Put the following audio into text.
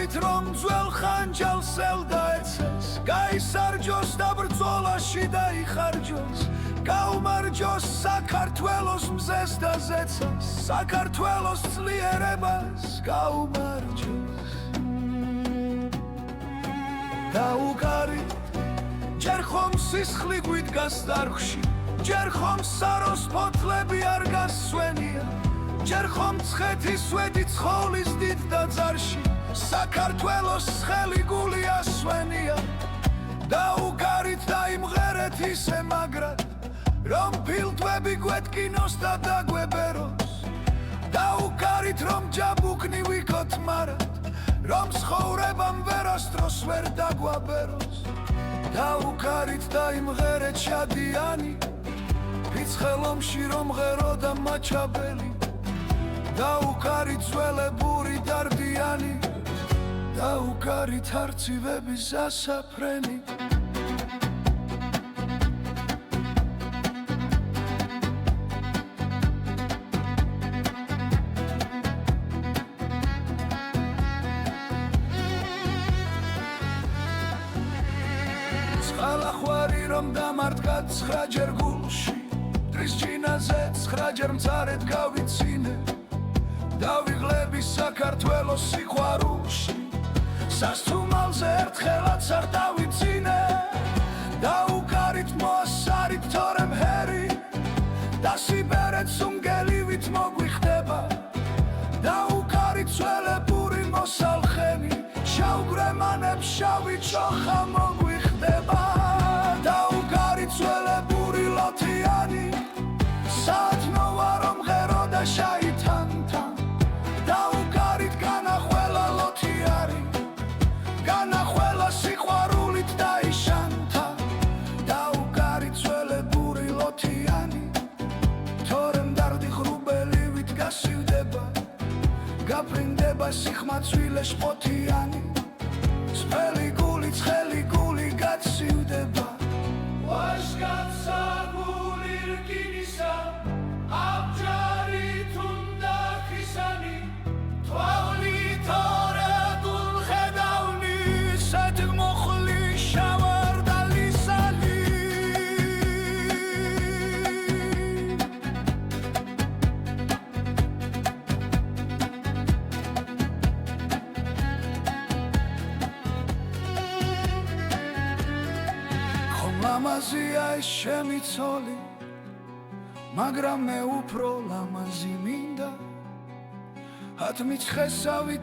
გაუგარით რომ ძველ ხანჯალს ელდაეცეს, გაისარჯოს და ბრძოლაში დაიხარჯოს, გაუმარჯოს საქართველოს მზეს და ზეცას, საქართველოს ძლიერებას გაუმარჯოს. გაუგარით ჯერ ხომ სისხლი გვიდგას დარგში, ჯერ ხომ საროს ფოთლები არ გასვენია, ჯერ ხომ ცხეთის ვედი ცხოლის დიდ დაძარში, საქართველოს ცხელი გული ასვენია. გაუგარით დაიმღერეთ ისე მაგრად, რომ ფილტვები გვეთკინოს და დაგვებეროს, გაუგარით რომ ჯაბუკნი ვიქოთ მარად, რომ ცხოვრებამ ვერასდროს ვერ დაგვაბეროს. გაუგარით დაიმღერეთ შადიანი, ფიცხელომში რომ ღერო და მაჩაბელი, გაუგარით ძველებური დარდიანი, გაუგარით არწივების სასაფრენი. წყალახვარი რომ დამარდგა 9-ჯერ გულში, მტრის ჯინაზე 9-ჯერ მწარედ გავიცინე, დავიღლები საქართველოს სიყვარულში, სასთუმალზე ერთხელაც არ დავიცინე. გაუგარით მოასარით თორემ ჰერი, და სიბერეთ სუნგელივით მოგვიხდება, გაუგარით ძველებური მოსალხენი, შავგვრემანებს შავი ჩოხა მოგვიხდება. გაუგარით ძველებური ლოთიანი, საათნოა რომ ღერო და შაითანთან, გაუგარით განახველა ლოთიარი, განახველა სიყვარულით დაიშანთა. გაუგარით ძველებური ლოთიანი, თორემ დარდი ღრუბელივით გასივდება, გაფრინდება სიხმაცვილე შპოთიანი, ცხელი გული ცხელი გული გაცივდება. ვაშკაცსა გული რკინისა, აბჯარით უნდა ხისანი, თვალი თორადულ ხედავni, სათმოხლი შავარდალისანი. ხომ ლამაზია ეს ჩემი ცოლი, მაგრამ მე უფრო ლამაზი მინდა, ათმი ცხესავით